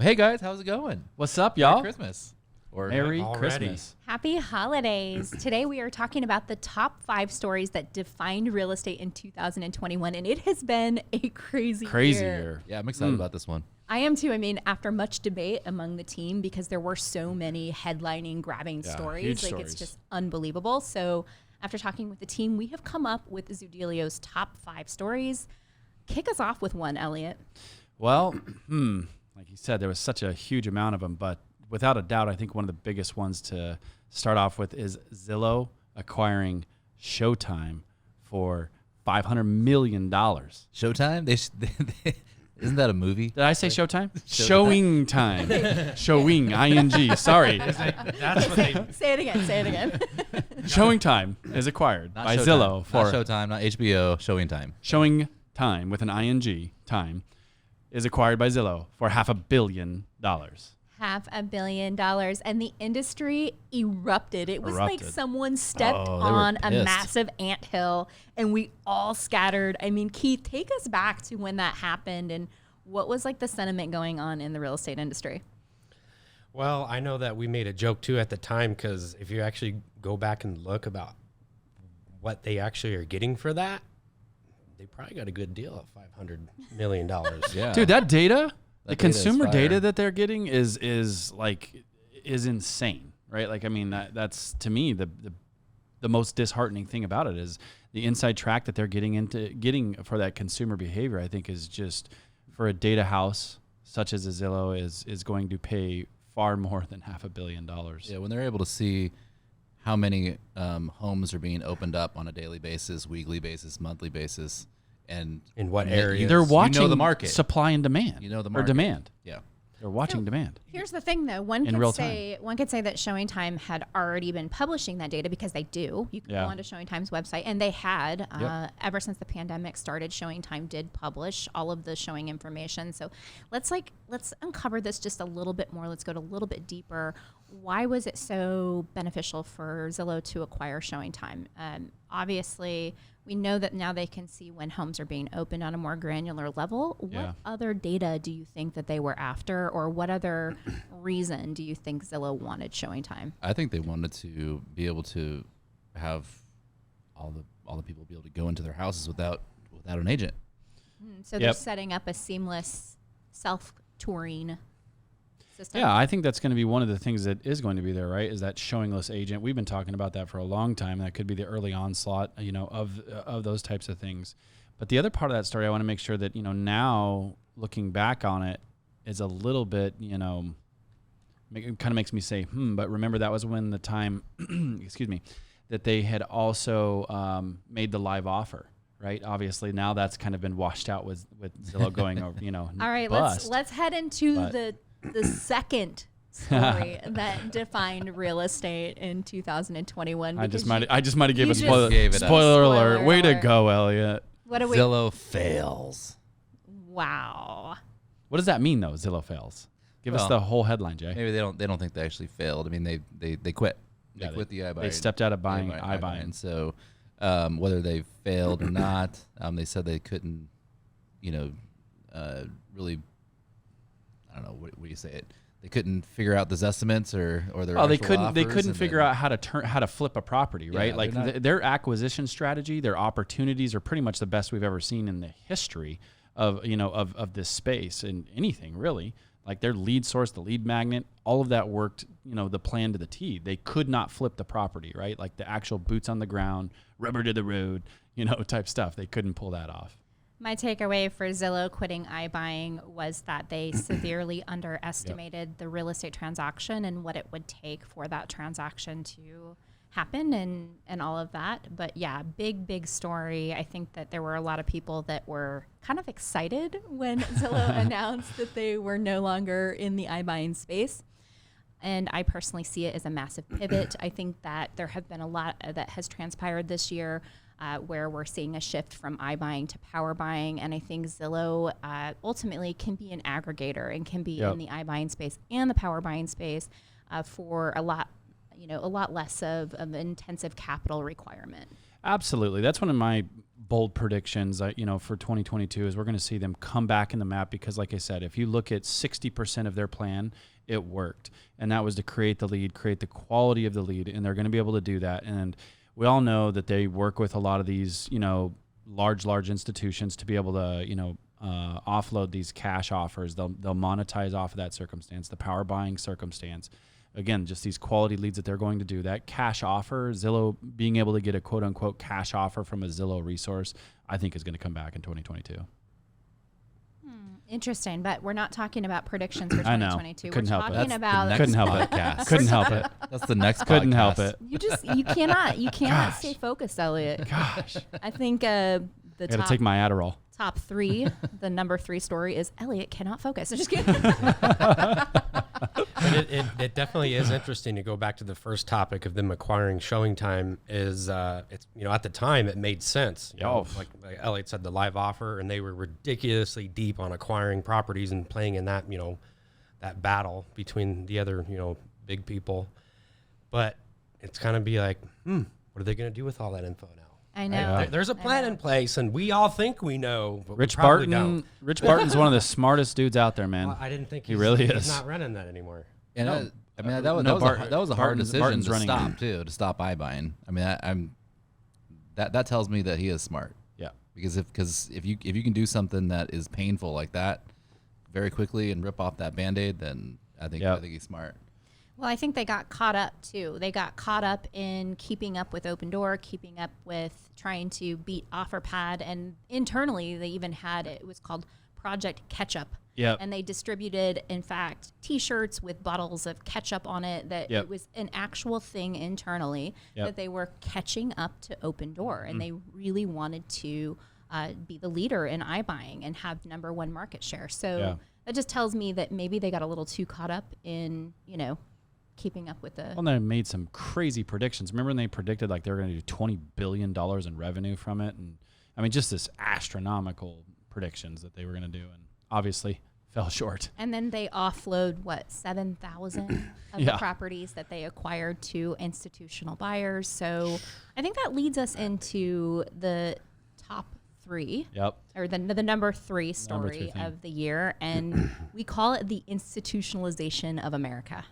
Hey guys, how's it going? What's up, y'all? Merry Christmas. Or Merry already. Christmas. Happy holidays. Today we are talking about the top 5 stories that defined real estate in 2021, and it has been a crazy year. Yeah, I'm excited about this one. I am too. I mean, after much debate among the team, because there were so many headlining, grabbing stories, huge like stories. it's just unbelievable. So after talking with the team, we have come up with Zoodealio's top 5 stories. Kick us off with one, Elliot. Well, like you said, there was such a huge amount of them, but without a doubt, I think one of the biggest ones to start off with is Zillow acquiring Showtime for $500 million. Showtime? Isn't that a movie? Did I say Showtime? Showingtime. Showing, I-N-G. Sorry. That's what they. Say it again. Say it again. Showingtime is acquired Not by Showtime. Zillow for Not Showtime, not HBO, Showingtime. Showingtime with an I-N-G, time, is acquired by Zillow for $500 million. $500 million, and the industry erupted. It was like Erupted. someone stepped Oh, they were on a pissed. massive anthill, and we all scattered. I mean, Keith, take us back to when that happened, and what was like the sentiment going on in the real estate industry? Well, I know that we made a joke too at the time, because if you actually go back and look about what they actually are getting for that, they probably got a good deal at $500 million. Yeah. Dude, that data, the That data is consumer fire. data that they're getting is insane, right? Like, I mean, that's to me the most disheartening thing about it is the inside track that they're getting for that consumer behavior. I think is just for a data house such as a Zillow is going to pay far more than $500 million. Yeah, when they're able to see how many homes are being opened up on a daily basis, weekly basis, monthly basis, and In what and areas? They're watching You know the market. supply and demand. You know the Or market. demand. Yeah. They're watching demand. Here's the thing, though. One In real could say that Showingtime had already been publishing that data, because they do. You can Yeah. go onto Showingtime's website, and they had Yep. ever since the pandemic started. Showingtime did publish all of the showing information. So let's uncover this just a little bit more. Let's go a little bit deeper. Why was it so beneficial for Zillow to acquire Showingtime? Obviously, we know that now they can see when homes are being opened on a more granular level. What Yeah. other data do you think that they were after, or what other reason do you think Zillow wanted Showingtime? I think they wanted to be able to have all the people be able to go into their houses without an agent. So they're Yep. setting up a seamless self-touring system. Yeah, I think that's going to be one of the things that is going to be there, right? Is that showingless agent. We've been talking about that for a long time. That could be the early onslaught, of those types of things. But the other part of that story, I want to make sure that, now looking back on it is a little bit, it kind of makes me say, but remember that was when the time, excuse me, that they had also made the live offer. Right. Obviously, now that's kind of been washed out with Zillow going over, All right, bust. let's head into But- the second story that defined real estate in 2021. I because just might have given you a spoiler, just gave it up. spoiler alert. Spoiler Way to alert. go, Elliot. what do we? Zillow fails. Wow. What does that mean, though? Zillow fails. Give us Well, the whole headline, Jay. Maybe they don't think they actually failed. I mean, they quit. They Yeah, quit the iBuyer. They stepped out of buying iBuying. iBuying. So whether they failed or not, they said they couldn't, really. I don't know. What do you say it? They couldn't figure out those estimates or their. Oh, they actual couldn't. They offers, couldn't and figure then- out how to flip a property, right? Yeah, Like they're not- their acquisition strategy, their opportunities are pretty much the best we've ever seen in the history of of this space and anything really. Like their lead source, the lead magnet, all of that worked, the plan to the T. They could not flip the property, right? Like the actual boots on the ground, rubber to the road, type stuff. They couldn't pull that off. My takeaway for Zillow quitting iBuying was that they severely underestimated the real estate transaction and what it would take for that transaction to happen and all of that. But yeah, big story. I think that there were a lot of people that were kind of excited when Zillow announced that they were no longer in the iBuying space. And I personally see it as a massive pivot. I think that there have been a lot that has transpired this year where we're seeing a shift from iBuying to power buying. And I think Zillow ultimately can be an aggregator and can be Yep. in the iBuying space and the power buying space for a lot a lot less of an intensive capital requirement. Absolutely. That's one of my bold predictions, for 2022 is we're going to see them come back in the map because, like I said, if you look at 60% of their plan, it worked. And that was to create the lead, create the quality of the lead, and they're going to be able to do that. And we all know that they work with a lot of these, large institutions to be able to, offload these cash offers. They'll monetize off of that circumstance, the power buying circumstance. Again, just these quality leads that they're going to do. That cash offer, Zillow being able to get a quote unquote cash offer from a Zillow resource, I think is going to come back in 2022. Interesting, but we're not talking about predictions for 2022. Couldn't help it. Talking about Couldn't help it. Couldn't help it. That's the next Couldn't podcast. help it. you cannot Gosh. stay focused, Elliot. Gosh. I think I got to take my Adderall. top 3, the number 3 story is Elliot cannot focus. I'm just kidding. But it definitely is interesting to go back to the first topic of them acquiring Showingtime. Is it's at the time it made sense. Like Elliot said, the live offer, and they were ridiculously deep on acquiring properties and playing in that that battle between the other big people. But it's kind of be like, what are they going to do with all that info now? I know. There's a plan in place, and we all think we know, but Rich we probably Barton. don't. Rich Barton's one of the smartest dudes out there, man. Well, I didn't think He really is. He's not running that anymore. And No. that was a hard decision Barton's to running stop it. too, to stop iBuying. I mean, that tells me that he is smart. Yeah. Because if you can do something that is painful like that very quickly and rip off that Band-Aid, then I think he's smart. Well, I think they got caught up too. They got caught up in keeping up with Open Door, keeping up with trying to beat OfferPad, and internally they even had it was called Project Ketchup. Yep. And they distributed, in fact, T-shirts with bottles of ketchup on it. That it was an actual thing internally that they were catching up to Open Door, and they really wanted to be the leader in iBuying and have number 1 market share. So that just tells me that maybe they got a little too caught up in keeping up with the. Well, they made some crazy predictions. Remember when they predicted like they were going to do $20 billion in revenue from it, and I mean just this astronomical predictions that they were going to do, and obviously fell short. And then they offload 7,000 of the properties that they acquired to institutional buyers. So I think that leads us into the top 3. Yep. Or the number 3 story of the year, and we call it the institutionalization of America.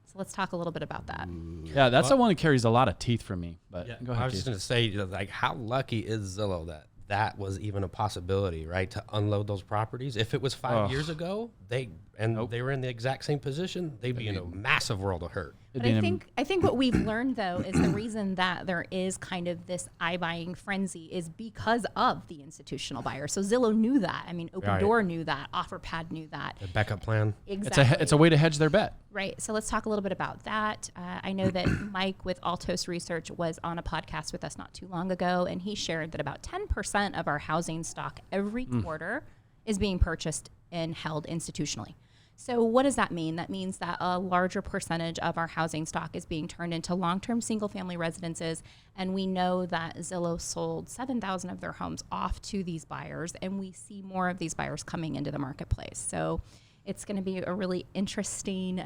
So let's talk a little bit about that. Yeah, that's the one that carries a lot of teeth for me. But go ahead. I was just going to say, like, how lucky is Zillow that was even a possibility, right? To unload those properties. If it was 5 years ago, they were in the exact same position, they'd be in a massive world of hurt. But I think what we've learned, though, is the reason that there is kind of this iBuying frenzy is because of the institutional buyer. So Zillow knew that. I mean, Open Door knew that. OfferPad knew that. The backup plan. Exactly. It's a way to hedge their bet. Right. So let's talk a little bit about that. I know that Mike with Altos Research was on a podcast with us not too long ago, and he shared that about 10% of our housing stock every quarter is being purchased and held institutionally. So what does that mean? That means that a larger percentage of our housing stock is being turned into long-term single-family residences, and we know that Zillow sold 7,000 of their homes off to these buyers, and we see more of these buyers coming into the marketplace. So it's going to be a really interesting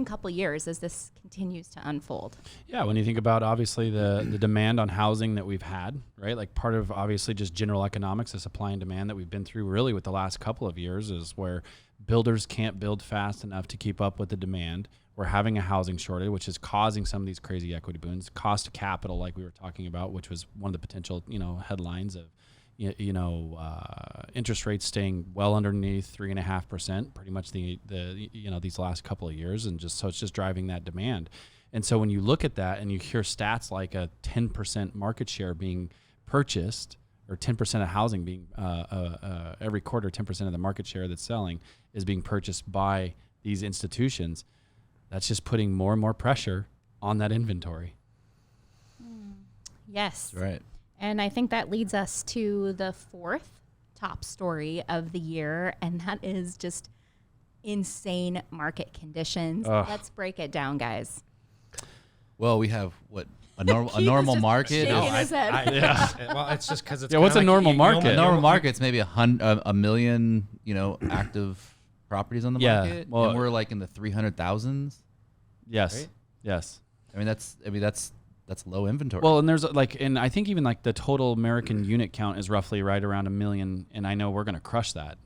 couple years as this continues to unfold. Yeah, when you think about obviously the demand on housing that we've had, right? Like part of obviously just general economics, the supply and demand that we've been through really with the last couple of years is where builders can't build fast enough to keep up with the demand. We're having a housing shortage, which is causing some of these crazy equity boons. Cost of capital, like we were talking about, which was one of the potential headlines of interest rates staying well underneath 3.5%, pretty much these last couple of years, and so it's just driving that demand. And so when you look at that and you hear stats like a 10% market share being purchased, or 10% of housing being every quarter, 10% of the market share that's selling is being purchased by these institutions, that's just putting more and more pressure on that inventory. Yes. That's right. And I think that leads us to the 4th top story of the year, and that is just insane market conditions. Let's break it down, guys. Well, we have a normal market. Shaking his head. Well, it's just because it's what's a normal market? A normal market's maybe a million, active properties on the market. Well, and we're like in the 300,000s. Yes. Right? Yes. That's low inventory. Well, and there's and I think even like the total American unit count is roughly right around 1 million, and I know we're going to crush that.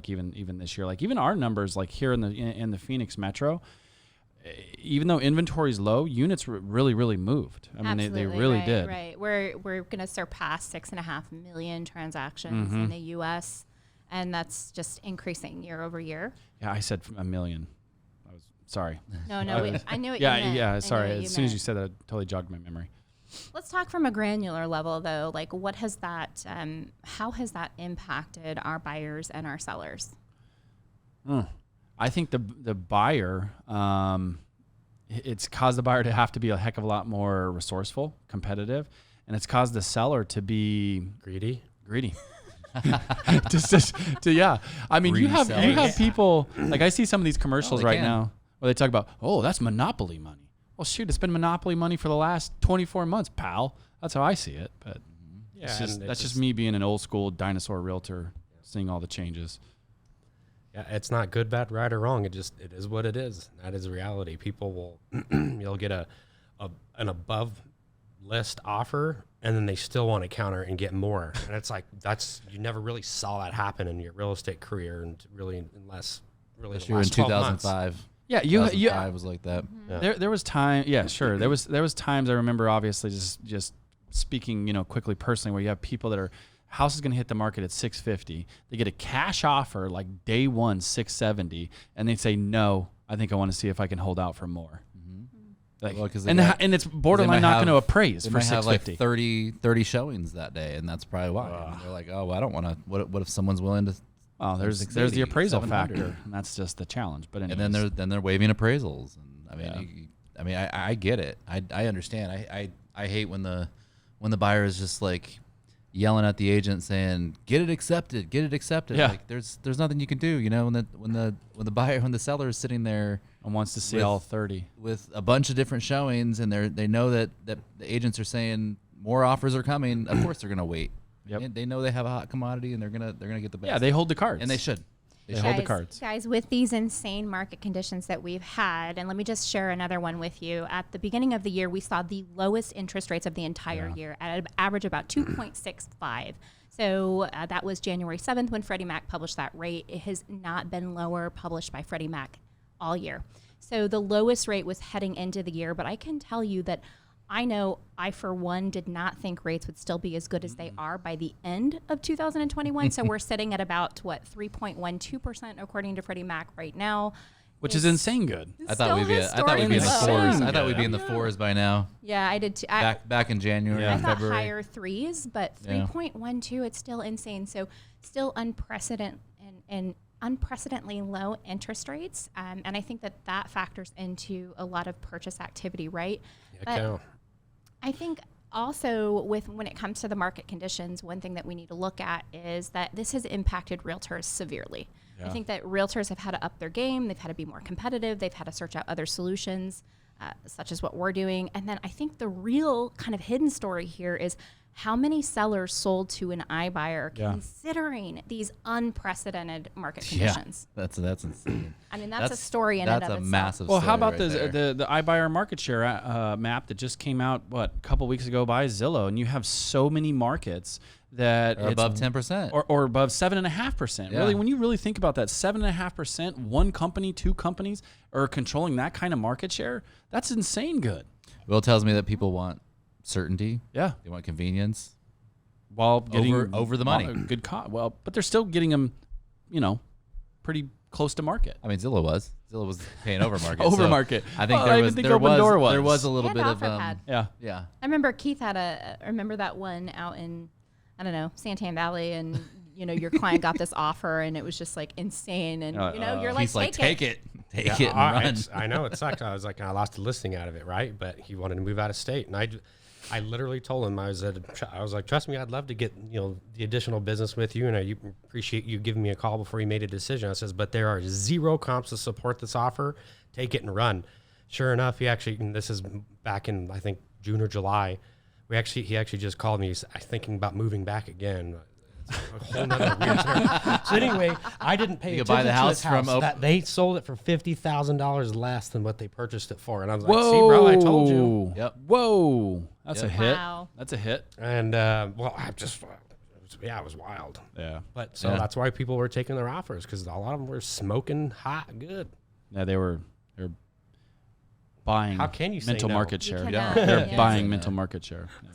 Even this year, even our numbers, like here in the Phoenix metro, even though inventory is low, units really moved. I mean, they really did. Right. We're going to surpass 6.5 million transactions in the U.S., and that's just increasing year over year. Yeah, I said 1 million. Sorry. No, I knew what you meant. Yeah, sorry. As soon as you said that, it totally jogged my memory. Let's talk from a granular level, though. Like, what has that, how has that impacted our buyers and our sellers? I think the buyer, it's caused the buyer to have to be a heck of a lot more resourceful, competitive, and it's caused the seller to be Greedy. Yeah. I mean, you Greedy have people, like I see some of these commercials right can. now where they talk about, oh, that's monopoly money. Well, shoot, it's been monopoly money for the last 24 months, pal. That's how I see it. But that's just me being an old school dinosaur realtor, seeing all the changes. Yeah, it's not good, bad, right, or wrong. It is what it is. That is reality. People will, you'll get an above list offer, and then they still want to counter and get more. And it's like, you never really saw that happen in your real estate career, and unless the You're in last 12 months. 2005. Yeah, 2005 was like that. Yeah. There was time. Yeah, sure. There was times I remember, obviously, just speaking, quickly personally, where you have people that are house is going to hit the market at 650. They get a cash offer like day one, 670, and they say no. I think I want to see if I can hold out for more. Like, and it's borderline not going to appraise for 650. Have like 30 showings that day, and that's probably why. I mean, they're like, oh, well, I don't want to. What if someo's willing to? Oh, there's the appraisal factor, and that's just the challenge. But anyways. And then they're waiving appraisals, and I get it. I understand. I hate when the buyer is just like yelling at the agent saying, get it accepted. Yeah. Like there's nothing you can do. When the seller is sitting there and wants to see all 30 with a bunch of different showings, and they know that the agents are saying more offers are coming. Of course they're gonna wait. Yep. They know they have a hot commodity, and they're gonna get the best. Yeah, they hold the cards, and they should. They hold the cards. Guys, with these insane market conditions that we've had, and let me just share another one with you. At the beginning of the year, we saw the lowest interest rates of the entire year at an average about 2.65. So that was January 7th when Freddie Mac published that rate. It has not been lower published by Freddie Mac all year. So the lowest rate was heading into the year, but I can tell you that I know I, for one, did not think rates would still be as good as they are by the end of 2021. So we're sitting at about, 3.12% according to Freddie Mac right now. Which is insane good. I thought we'd be in the fours. I thought we'd be in the fours by now. Yeah, I did too. Back in January I and thought February. higher threes, but 3.12, it's still insane. So still unprecedented and unprecedentedly low interest rates. And I think that factors into a lot of purchase activity, right? But I think also when it comes to the market conditions, one thing that we need to look at is that this has impacted realtors severely. Yeah. I think that realtors have had to up their game. They've had to be more competitive. They've had to search out other solutions, such as what we're doing. And then I think the real kind of hidden story here is how many sellers sold to an iBuyer considering these unprecedented market conditions. Yeah, that's insane. I mean, that's a story in and of itself. That's a massive Well, how about right the iBuyer market share map that just came out, a couple weeks ago by Zillow, and you have so many markets that are above 10%. Or above 7.5%. Yeah. Really, when you really think about that, 7.5%, one company, two companies are controlling that kind of market share, that's insane good. Well, it tells me that people want certainty. Yeah. They want convenience. While getting over the money. Good cost. Well, but they're still getting them, pretty close to market. I mean, Zillow was paying over market. Over market. I think Open Door was. There was a little bit of yeah. I remember Keith had I remember that one out in, I don't know, Santan Valley, and your client got this offer, and it was just like insane, and you're like, take it and run. I know it sucked. I was like, I lost a listing out of it, right? But he wanted to move out of state, and I literally told him I was like, trust me, I'd love to get the additional business with you, and I appreciate you giving me a call before you made a decision. I says, but there are zero comps to support this offer. Take it and run. Sure enough, he actually, and this is back in I think June or July, he actually just called me. He's thinking about moving back again. a whole nother weird story. So anyway, I didn't pay You attention could buy the to house his house. from That they sold it for $50,000 less than what they purchased it for, and I was like, "See, bro, I told you." Yep. Whoa. That's a hit. Wow. That's a hit. And well, it was wild. Yeah. But so that's why people were taking their offers, because a lot of them were smoking hot good. Yeah, they were buying How can you say mental no? market You share. cannot. They're Yeah. buying Yeah. mental market share. Yeah.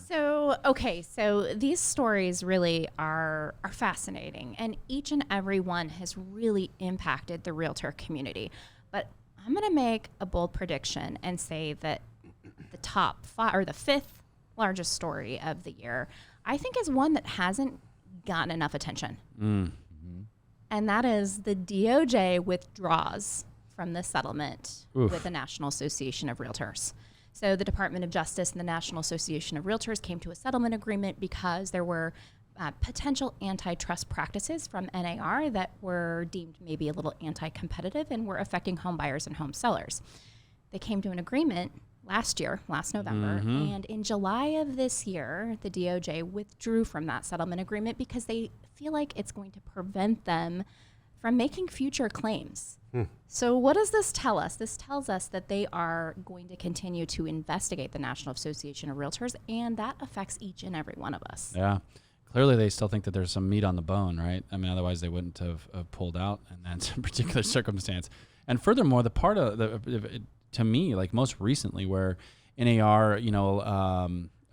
So these stories really are fascinating, and each and every one has really impacted the realtor community. But I'm going to make a bold prediction and say that the top five, or the fifth largest story of the year, I think is one that hasn't gotten enough attention. And that is the DOJ withdraws from the settlement with the National Association of Realtors. So the Department of Justice and the National Association of Realtors came to a settlement agreement because there were potential antitrust practices from NAR that were deemed maybe a little anti-competitive and were affecting home buyers and home sellers. They came to an agreement last November, and in July of this year, the DOJ withdrew from that settlement agreement because they feel like it's going to prevent them from making future claims. So what does this tell us? This tells us that they are going to continue to investigate the National Association of Realtors, and that affects each and every one of us. Yeah. Clearly, they still think that there's some meat on the bone, right? I mean, otherwise they wouldn't have pulled out in that particular circumstance. And furthermore, the part of to me, like most recently, where NAR,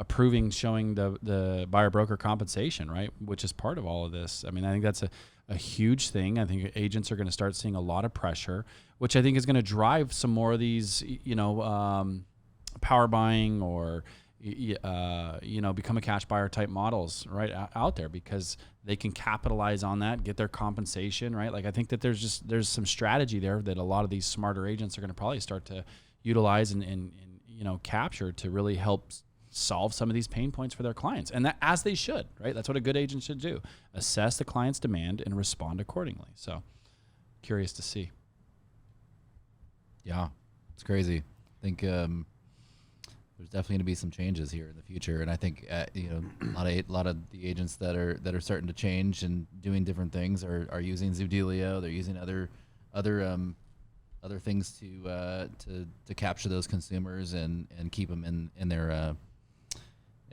approving, showing the buyer broker compensation, right, which is part of all of this. I mean, I think that's a huge thing. I think agents are going to start seeing a lot of pressure, which I think is going to drive some more of these, power buying or, become a cash buyer type models right out there, because they can capitalize on that, get their compensation, right? Like I think that there's some strategy there that a lot of these smarter agents are going to probably start to utilize and capture to really help solve some of these pain points for their clients, and that as they should, right? That's what a good agent should do: assess the client's demand and respond accordingly. So, curious to see. Yeah, it's crazy. I think there's definitely going to be some changes here in the future, and I think a lot of the agents that are starting to change and doing different things are using Zoodealio. They're using other things to capture those consumers and keep them in their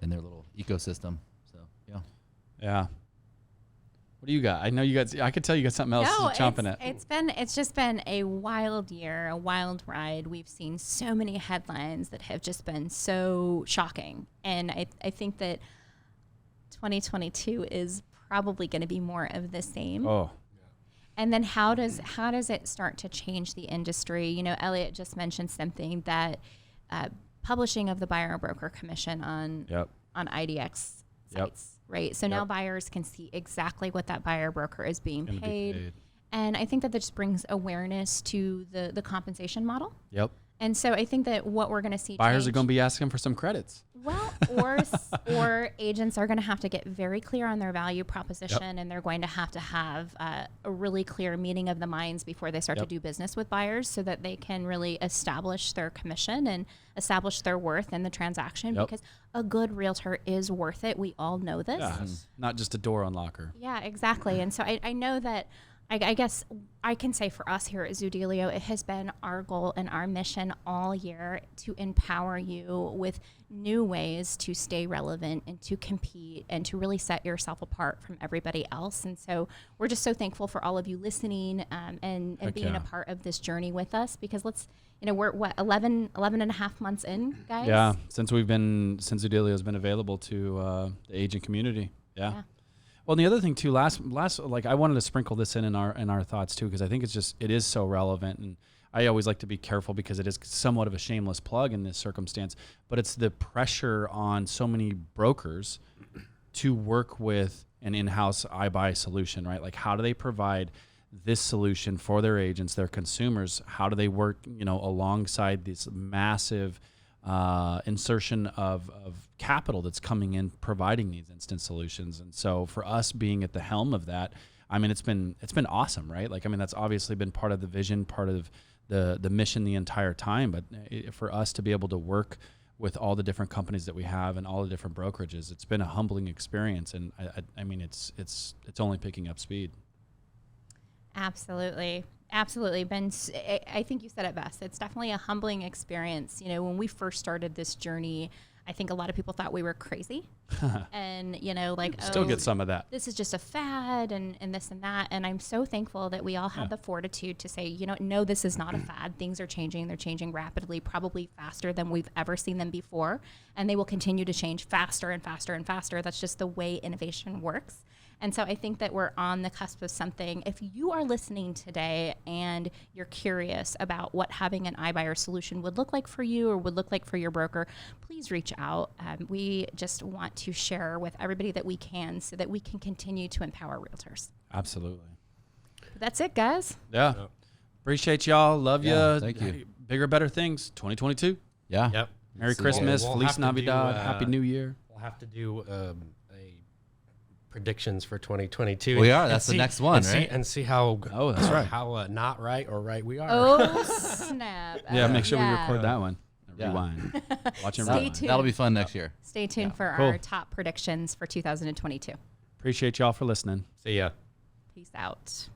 little ecosystem. So yeah. What do you got? I know you got. I could tell you got something else chomping at. It's just been a wild year, a wild ride. We've seen so many headlines that have just been so shocking, and I think that 2022 is probably going to be more of the same. Oh. And then how does it start to change the industry? Elliot just mentioned something that publishing of the buyer broker commission on IDX sites, right? So now buyers can see exactly what that buyer broker is being paid. And I think that just brings awareness to the compensation model. Yep. And so I think that what we're going to see buyers are going to be asking for some credits. Well, or agents are going to have to get very clear on their value proposition, and they're going to have a really clear meeting of the minds before they start to do business with buyers, so that they can really establish their commission and establish their worth in the transaction, because a good realtor is worth it. We all know this. Yeah, not just a door unlocker. Yeah, exactly. And so I know that I guess I can say for us here at Zoodealio, it has been our goal and our mission all year to empower you with new ways to stay relevant and to compete and to really set yourself apart from everybody else. And so we're just so thankful for all of you listening and being a part of this journey with us, because we're 11 and a half months in, guys? Yeah, since Zoodealio has been available to the agent community. Yeah. Well, and the other thing too, last, like I wanted to sprinkle this in our thoughts too, because I think it is so relevant, and I always like to be careful because it is somewhat of a shameless plug in this circumstance, but it's the pressure on so many brokers to work with an in-house iBuy solution, right? Like, how do they provide this solution for their agents, their consumers? How do they work, alongside this massive insertion of capital that's coming in, providing these instant solutions? And so for us being at the helm of that, I mean, it's been awesome, right? Like, I mean, that's obviously been part of the vision, part of the mission the entire time, but for us to be able to work with all the different companies that we have and all the different brokerages. It's been a humbling experience, and I mean, it's only picking up speed. Absolutely. Absolutely. Ben, I think you said it best. It's definitely a humbling experience. You know, when we first started this journey, I think a lot of people thought we were crazy. And, you know, like, Still get some of that. This is just a fad and this and that. And I'm so thankful that we all have the fortitude to say, you know, no, this is not a fad. Things are changing. They're changing rapidly, probably faster than we've ever seen them before. And they will continue to change faster and faster and faster. That's just the way innovation works. And so I think that we're on the cusp of something. If you are listening today and you're curious about what having an iBuyer solution would look like for you or would look like for your broker, please reach out. We just want to share with everybody that we can so that we can continue to empower realtors. Absolutely. But that's it, guys. Yeah. Yep. Appreciate y'all. Love Yeah, you. thank you. Bigger, better things. 2022. Yeah. Yep. Merry See Christmas. We'll Feliz have to do, Navidad. Happy New Year. We'll have to do a predictions for 2022. We are. and That's the see- next one, and right? See how Oh, that's right. how not right or right we are. Oh, snap. Yeah, make sure we Yeah. record that one. Yeah. Rewind. Watch and Stay rewind. tuned. That'll be fun next year. Stay tuned for Cool. our top predictions for 2022. Appreciate y'all for listening. See ya. Peace out.